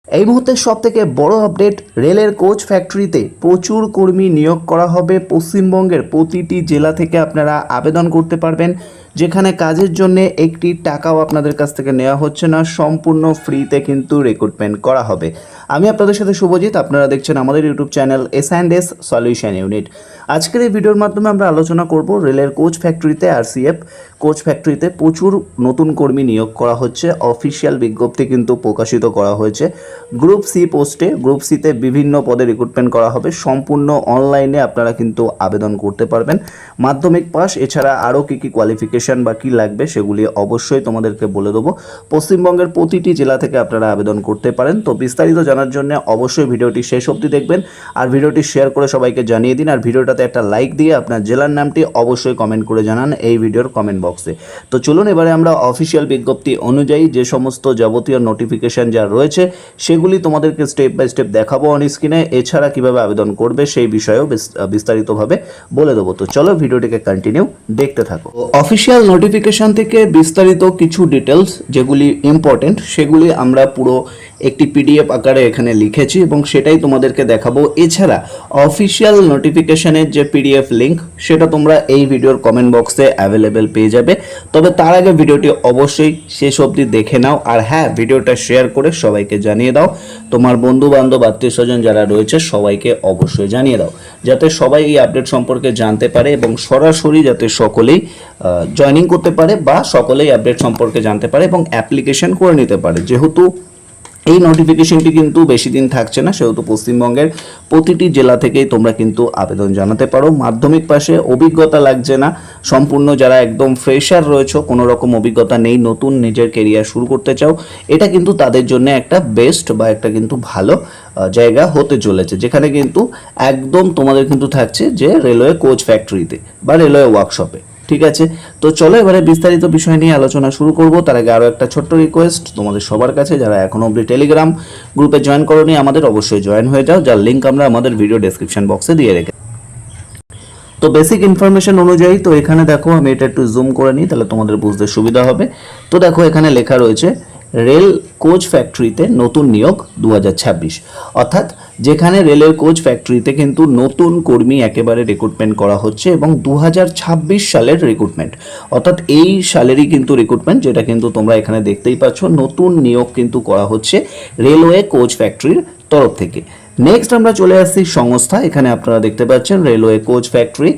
এই মুহূর্তে সবথেকে বড় আপডেট, রেলের কোচ ফ্যাক্টরিতে প্রচুর কর্মী নিয়োগ করা হবে। পশ্চিমবঙ্গের প্রতিটি জেলা থেকে আপনারা আবেদন করতে পারবেন, যেখানে কাজের জন্য একটি টাকাও আপনাদের কাছ থেকে নেওয়া হচ্ছে না, সম্পূর্ণ ফ্রিতে কিন্তু রিক্রুটমেন্ট করা হবে। আমি আপনাদের সাথে শুভজিৎ, আপনারা দেখছেন আমাদের YouTube channel S&S solution unit. আজকের এই ভিডিওর মাধ্যমে আমরা আলোচনা করব রেলের কোচ ফ্যাক্টরিতে, RCF কোচ ফ্যাক্টরিতে প্রচুর নতুন কর্মী নিয়োগ করা হচ্ছে। অফিসিয়াল বিজ্ঞপ্তি কিন্তু প্রকাশিত করা হয়েছে। গ্রুপ সি পোস্টে, গ্রুপ সিতে বিভিন্ন পদে রিক্রুটমেন্ট করা হবে। সম্পূর্ণ অনলাইনে আপনারা কিন্তু আবেদন করতে পারবেন। মাধ্যমিক পাস এছাড়া আরও কী কোয়ালিফিকেশান বা কী লাগবে সেগুলি অবশ্যই তোমাদেরকে বলে দেবো। পশ্চিমবঙ্গের প্রতিটি জেলা থেকে আপনারা আবেদন করতে পারেন। তো বিস্তারিত জানার জন্য অবশ্যই ভিডিওটি শেষ অবধি দেখবেন, আর ভিডিওটি শেয়ার করে সবাইকে জানিয়ে দিন, আর ভিডিওটাতে একটা লাইক দিয়ে আপনার জেলার নামটি অবশ্যই কমেন্ট করে জানান এই ভিডিওর কমেন্ট বক্সে। তো চলুন এবারে আমরা অফিসিয়াল বিজ্ঞপ্তি অনুযায়ী যে সমস্ত যাবতীয় নোটিফিকেশান যা রয়েছে সেগুলি তোমাদেরকে স্টেপ বাই স্টেপ দেখাবো অন স্ক্রিনে। এছাড়া কীভাবে আবেদন করবে সেই বিষয়েও বিস্তারিতভাবে বলে দেবো। তো চলো ভিডিওটিকে কন্টিনিউ দেখতে থাকো। অফিসিয়াল নোটিফিকেশান থেকে বিস্তারিত কিছু ডিটেলস যেগুলি ইম্পর্টেন্ট সেগুলি আমরা পুরো একটি PDF আকারে এখানে লিখেছি এবং সেটাই তোমাদেরকে দেখাবো। এছাড়া অফিসিয়াল নোটিফিকেশানের যে PDF লিঙ্ক সেটা তোমরা এই ভিডিওর কমেন্ট বক্সে অ্যাভেলেবেল পেয়ে যাবে। তবে তার আগে ভিডিওটি অবশ্যই শেষ অবধি দেখে নাও, আর হ্যাঁ, ভিডিওটা শেয়ার করে সবাইকে জানিয়ে দাও। তোমার বন্ধু বান্ধব আত্মীয় স্বজন যারা রয়েছে সবাইকে অবশ্যই জানিয়ে দাও, যাতে সবাই এই আপডেট সম্পর্কে জানতে পারে এবং সরাসরি যাতে সকলেই জয়েনিং করতে পারে বা সকলেই আপডেট সম্পর্কে জানতে পারে এবং অ্যাপ্লিকেশন করে নিতে পারে। যেহেতু এই নোটিফিকেশনটি কিন্তু বেশি দিন থাকছে না, সেহেতু পশ্চিমবঙ্গের প্রতিটি জেলা থেকেই তোমরা কিন্তু আবেদন জানাতে পারো। মাধ্যমিক পাশে অভিজ্ঞতা লাগছে না, সম্পূর্ণ যারা একদম ফ্রেশার রয়েছে, কোনো রকম অভিজ্ঞতা নেই, নতুন নিজের কেরিয়ার শুরু করতে চাও, এটা কিন্তু তাদের জন্য একটা বেস্ট বা একটা কিন্তু ভালো জায়গা হতে চলেছে, যেখানে কিন্তু একদম তোমাদের কিন্তু থাকছে যে রেলওয়ে কোচ ফ্যাক্টরিতে বা রেলওয়ে ওয়ার্কশপে। ঠিক আছে, তো চলো এবারে বিস্তারিত বিষয় নিয়ে আলোচনা শুরু করব। তার আগে আরও একটা ছোট্ট রিকোয়েস্ট তোমাদের সবার কাছে, যারা এখনও অবধি টেলিগ্রাম গ্রুপে জয়েন করোনি আমাদের, অবশ্যই জয়েন হয়ে যাও, যার লিঙ্ক আমরা আমাদের ভিডিও ডেসক্রিপশন বক্সে দিয়ে রেখে। তো বেসিক ইনফরমেশন অনুযায়ী, তো এখানে দেখো আমি এটা একটু জুম করে নিই, তাহলে তোমাদের বুঝতে সুবিধা হবে। তো দেখো এখানে লেখা রয়েছে রেল কোচ ফ্যাক্টরিতে নতুন নিয়োগ 2026, অর্থাৎ যেখানে রেলের কোচ ফ্যাক্টরিতে কিন্তু নতুন কর্মী একেবারে রিক্রুটমেন্ট করা হচ্ছে এবং 2026 সালের রিক্রুটমেন্ট, অর্থাৎ এই সালেরই কিন্তু রিক্রুটমেন্ট, যেটা কিন্তু তোমরা এখানে দেখতেই পাচ্ছ। নতুন নিয়োগ কিন্তু করা হচ্ছে রেলওয়ে কোচ ফ্যাক্টরির তরফ থেকে। নেক্সট আমরা চলে আসছি সংস্থা। এখানে আপনারা দেখতে পাচ্ছেন রেলওয়ে কোচ ফ্যাক্টরি,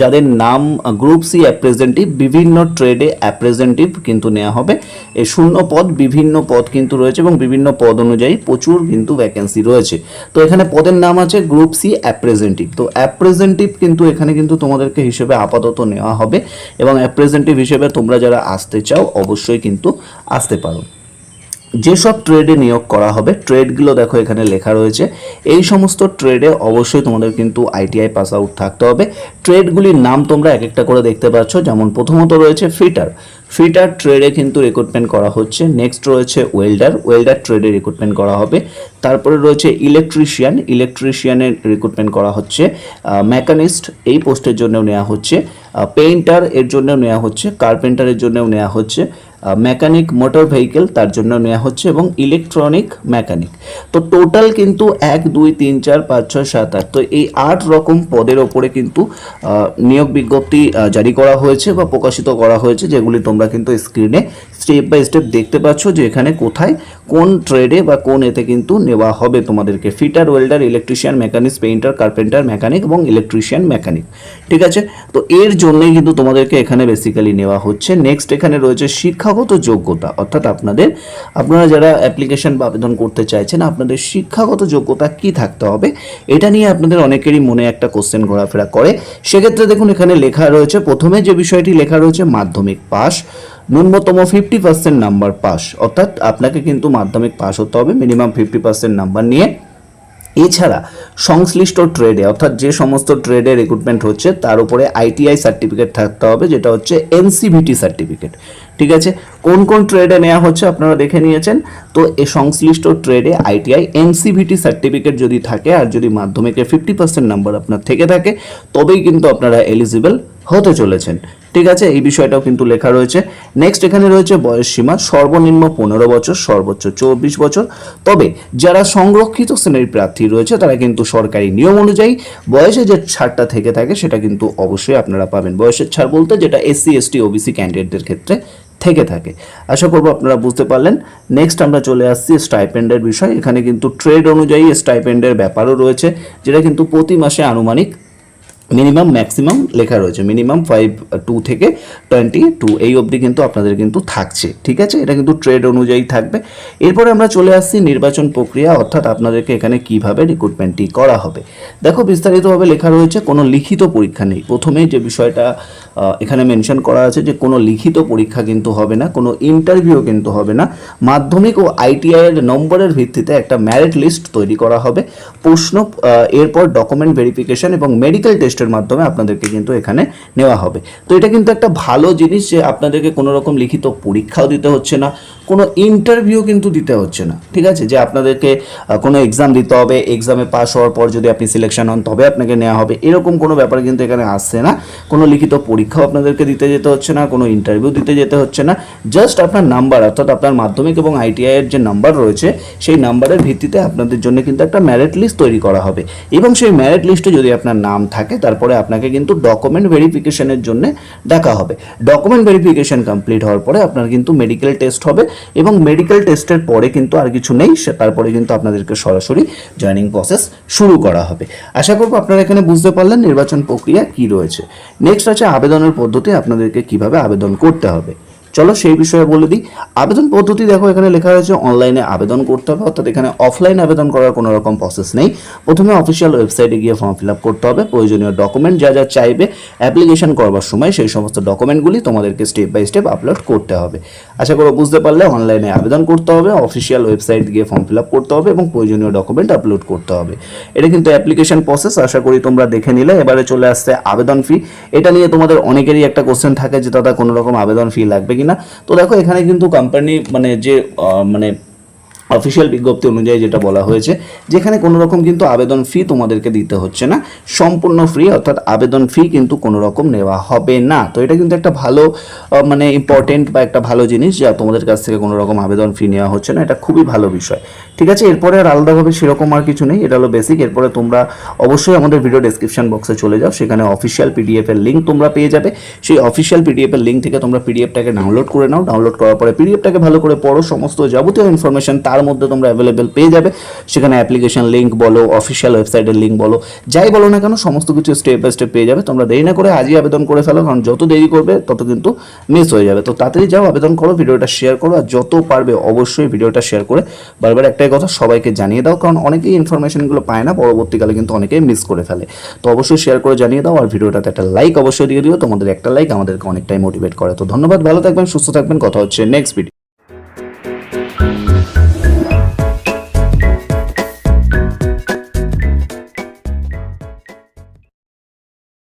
যাদের নাম গ্রুপ সি অ্যাপ্রেজেন্টেটিভ, বিভিন্ন ট্রেডে অ্যাপ্রেজেন্টেটিভ কিন্তু নেওয়া হবে। এই শূন্য পদ, বিভিন্ন পদ কিন্তু রয়েছে এবং বিভিন্ন পদ অনুযায়ী প্রচুর কিন্তু ভ্যাকেন্সি রয়েছে। তো এখানে পদের নাম আছে গ্রুপ সি অ্যাপ্রেজেন্টেটিভ। তো অ্যাপ্রেজেন্টেটিভ কিন্তু এখানে কিন্তু তোমাদেরকে হিসেবে আপাতত নেওয়া হবে এবং অ্যাপ্রেজেন্টেটিভ হিসেবে তোমরা যারা আসতে চাও অবশ্যই কিন্তু আসতে পারো। যেসব ট্রেডে নিয়োগ করা হবে, ট্রেডগুলো দেখো এখানে লেখা রয়েছে। এই সমস্ত ট্রেডে অবশ্যই তোমাদের কিন্তু ITI পাস আউট থাকতে হবে। ট্রেডগুলির নাম তোমরা এক একটা করে দেখতে পাচ্ছ, যেমন প্রথমত রয়েছে ফিটার, ফিটার ট্রেডে কিন্তু রিক্রুটমেন্ট করা হচ্ছে। নেক্সট রয়েছে ওয়েল্ডার, ওয়েল্ডার ট্রেডে রিক্রুটমেন্ট করা হবে। তারপরে রয়েছে ইলেকট্রিশিয়ান, ইলেকট্রিশিয়ানের রিক্রুটমেন্ট করা হচ্ছে। মেকানিস্ট এই পোস্টের জন্যও নেওয়া হচ্ছে। পেইন্টার এর জন্যও নেওয়া হচ্ছে। কার্পেন্টারের জন্যও নেওয়া হচ্ছে। মেকানিক মোটর ভেহিকেল তার জন্য নেওয়া হচ্ছে এবং ইলেকট্রনিক মেকানিক। তো টোটাল কিন্তু 1 2 3 4 5 6 7 8, তো এই 8 রকম পদের ওপরে কিন্তু নিয়োগ বিজ্ঞপ্তি জারি করা হয়েছে বা প্রকাশিত করা হয়েছে, যেগুলি তোমরা কিন্তু স্ক্রিনে স্টেপ বাই স্টেপ দেখতে পাচ্ছ যে এখানে কোথায় কোন ট্রেডে বা কোন এতে কিন্তু নেওয়া হবে তোমাদেরকে। Fitter, welder, electrician, mechanic, painter, carpenter, mechanic এবং ইলেকট্রিশিয়ান মেকানিক। ঠিক আছে, তো এর জন্যই কিন্তু তোমাদেরকে এখানে বেসিক্যালি নেওয়া হচ্ছে। নেক্সট এখানে রয়েছে শিক্ষাগত যোগ্যতা, অর্থাৎ আপনারা যারা অ্যাপ্লিকেশন বা আবেদন করতে চাইছেন, আপনাদের শিক্ষাগত যোগ্যতা কি থাকতে হবে, এটা নিয়ে আপনাদের অনেকেরই মনে একটা কোশ্চেন ঘোরাফেরা করে। সেক্ষেত্রে দেখুন এখানে লেখা রয়েছে, প্রথমে যে বিষয়টি লেখা রয়েছে মাধ্যমিক পাস, ন্যূনতম 50% নাম্বার পাস, অর্থাৎ আপনাকে কিন্তু মাধ্যমিক পাস হতে হবে, মিনিমাম 50% নাম্বার নিয়ে। এছাড়া সংশ্লিষ্ট ট্রেডে, অর্থাৎ যে সমস্ত ট্রেডে রিক্রুটমেন্ট হচ্ছে তার উপরে ITI সার্টিফিকেট থাকতে হবে, যেটা হচ্ছে NCVT সার্টিফিকেট। ঠিক আছে, কোন কোন ট্রেডে নেওয়া হচ্ছে আপনারা দেখে নিয়েছেন। তো এই সংশ্লিষ্ট ট্রেডে ITI NCVT সার্টিফিকেট যদি থাকে আর যদি মাধ্যমিকে 50% নাম্বার আপনার থেকে থাকে, তবেই কিন্তু আপনারা এলিজিবল হতে চলেছেন। ঠিক আছে, এই বিষয়টাও কিন্তু লেখা রয়েছে। নেক্সট এখানে রয়েছে বয়স সীমা, সর্বনিম্ন 15 বছর, সর্বোচ্চ 24 বছর। তবে যারা সংরক্ষিত শ্রেণীর প্রার্থী রয়েছে তারা কিন্তু সরকারি নিয়ম অনুযায়ী বয়সে যে ছাড়টা থেকে থাকে সেটা কিন্তু অবশ্যই আপনারা পাবেন। বয়সের ছাড় বলতে যেটা এসসি এসটি ওবিসি ক্যান্ডিডেটদের ক্ষেত্রে থেকে থাকে। আশা করবো আপনারা বুঝতে পারলেন। নেক্সট আমরা চলে আসছি স্টাইপেন্ডের বিষয়। এখানে কিন্তু ট্রেড অনুযায়ী স্টাইপেন্ডের ব্যাপারও রয়েছে, যেটা কিন্তু প্রতি মাসে আনুমানিক মিনিমাম ম্যাক্সিমাম লেখা রয়েছে। মিনিমাম 5 থেকে 22 এই অবধি কিন্তু আপনাদের কিন্তু থাকছে। ঠিক আছে, এটা কিন্তু ট্রেড অনুযায়ী থাকবে। এরপরে আমরা চলে আসছি নির্বাচন প্রক্রিয়া, অর্থাৎ আপনাদেরকে এখানে কিভাবে রিক্রুটমেন্টটি করা হবে। দেখো বিস্তারিতভাবে লেখা রয়েছে, কোনো লিখিত পরীক্ষা নেই। প্রথমেই যে বিষয়টা এখানে মেনশন করা আছে যে কোনো লিখিত পরীক্ষা কিন্তু হবে না, কোনো ইন্টারভিউ কিন্তু হবে না। মাধ্যমিক ও আইটিআই এর নম্বরের ভিত্তিতে একটা মেরিট লিস্ট তৈরি করা হবে। প্রশ্ন এরপর ডকুমেন্ট ভেরিফিকেশন এবং মেডিকেল টেস্টের মাধ্যমে আপনাদেরকে কিন্তু এখানে নেওয়া হবে। তো এটা কিন্তু একটা ভালো জিনিস যে আপনাদেরকে কোনো রকম লিখিত পরীক্ষাও দিতে হচ্ছে না, কোনো ইন্টারভিউ কিন্তু দিতে হচ্ছে না। ঠিক আছে, যে আপনাদেরকে কোনো এক্সাম দিতে হবে, এক্সামে পাস হওয়ার পর যদি আপনি সিলেকশন হন তবে আপনাকে নেওয়া হবে, এরকম কোনো ব্যাপার কিন্তু এখানে আসছে না। কোনো লিখিত পরীক্ষাও আপনাদেরকে দিতে যেতে হচ্ছে না, কোনো ইন্টারভিউ দিতে যেতে হচ্ছে না। জাস্ট আপনার নাম্বার, অর্থাৎ আপনার মাধ্যমিক এবং আইটিআই এর যে নাম্বার রয়েছে সেই নাম্বারের ভিত্তিতে আপনাদের জন্য কিন্তু একটা মেরিট লিস্ট তৈরি করা হবে। এবং সেই মেরিট লিস্টে যদি আপনার নাম থাকে তারপরে আপনাকে কিন্তু ডকুমেন্ট ভেরিফিকেশনের জন্য ডাকা হবে। ডকুমেন্ট ভেরিফিকেশন কমপ্লিট হওয়ার পরে আপনার কিন্তু মেডিকেল টেস্ট হবে, এবং মেডিকেল টেস্টের পরে কিন্তু আর কিছু নেই, তারপরে কিন্তু আপনাদেরকে সরাসরি জয়েনিং প্রসেস শুরু করা হবে। আশা করব আপনারা এখানে বুঝতে পারলেন নির্বাচন প্রক্রিয়া কি রয়েছে। নেক্সট আছে আবেদনের পদ্ধতি, আপনাদেরকে কিভাবে আবেদন করতে হবে। চলো সেই বিষয়ে বলে দিই। আবেদন পদ্ধতি দেখো এখানে লেখা রয়েছে অনলাইনে আবেদন করতে হবে, অর্থাৎ এখানে অফলাইন আবেদন করার কোনো রকম প্রসেস নেই। প্রথমে অফিসিয়াল ওয়েবসাইটে গিয়ে ফর্ম ফিল আপ করতে হবে। প্রয়োজনীয় ডকুমেন্ট যা যা চাইবে অ্যাপ্লিকেশন করবার সময় সেই সমস্ত ডকুমেন্টগুলি তোমাদেরকে স্টেপ বাই স্টেপ আপলোড করতে হবে। আশা করো বুঝতে পারলে। অনলাইনে আবেদন করতে হবে, অফিসিয়াল ওয়েবসাইট গিয়ে ফর্ম ফিল আপ করতে হবে এবং প্রয়োজনীয় ডকুমেন্ট আপলোড করতে হবে। এটা কিন্তু অ্যাপ্লিকেশন প্রসেস, আশা করি তোমরা দেখে নিলে। এবারে চলে আসছে আবেদন ফি। এটা নিয়ে তোমাদের অনেকেরই একটা কোশ্চেন থাকে যে দাদা কোনো রকম আবেদন ফি লাগবে কিনা। তো দেখো এখানে কিন্তু কোম্পানি যে অফিসিয়াল বিজ্ঞপ্তি অনুযায়ী যেটা বলা হয়েছে, যেখানে কোনো রকম কিন্তু আবেদন ফি তোমাদেরকে দিতে হচ্ছে না, সম্পূর্ণ ফ্রি, অর্থাৎ আবেদন ফি কিন্তু কোনো রকম নেওয়া হবে না। তো এটা কিন্তু একটা ভালো ইম্পর্টেন্ট বা একটা ভালো জিনিস যে তোমাদের কাছ থেকে কোনো রকম আবেদন ফি নেওয়া হচ্ছে না, এটা খুবই ভালো বিষয়। ঠিক আছে, এরপরে আর আলাদাভাবে সেরকম আর কিছু নেই, এটা হলো বেসিক। এরপরে তোমরা অবশ্যই আমাদের ভিডিও ডেসক্রিপশন বক্সে চলে যাও, সেখানে অফিসিয়াল পিডিএফ এর লিঙ্ক তোমরা পেয়ে যাবে। সেই অফিসিয়াল পিডিএফ এর লিঙ্ক থেকে তোমরা পিডিএফটাকে ডাউনলোড করে নাও। ডাউনলোড করার পরে পিডিএফটাকে ভালো করে পড়ো, সমস্ত যাবতীয় ইনফরমেশন তার মধ্যে তোমরা অ্যাভেলেবেল পেয়ে যাবে। সেখানে অ্যাপ্লিকেশন লিঙ্ক বলো, অফিসিয়াল ওয়েবসাইটের লিঙ্ক বলো, যাই বলো না কেন সমস্ত কিছু স্টেপ বাই স্টেপ পেয়ে যাবে। তোমরা দেরি না করে আজই আবেদন করে ফেলো, কারণ যত দেরি করবে তত কিন্তু মিস হয়ে যাবে। তো তাড়াতাড়ি যাও, আবেদন করো, ভিডিওটা শেয়ার করো, আর যত পারবে অবশ্যই ভিডিওটা শেয়ার করে বারবার একটাই কথা সবাইকে জানিয়ে দাও, কারণ অনেকেই ইনফরমেশনগুলো পায় না, পরবর্তীকালে কিন্তু অনেকেই মিস করে ফেলে। তো অবশ্যই শেয়ার করে জানিয়ে দাও, আর ভিডিওটাতে একটা লাইক অবশ্যই দিয়ে দিও। তোমাদের একটা লাইক আমাদেরকে অনেকটাই মোটিভেট করে। তো ধন্যবাদ, ভালো থাকবেন, সুস্থ থাকবেন, কথা হচ্ছে নেক্সট ভিডিও।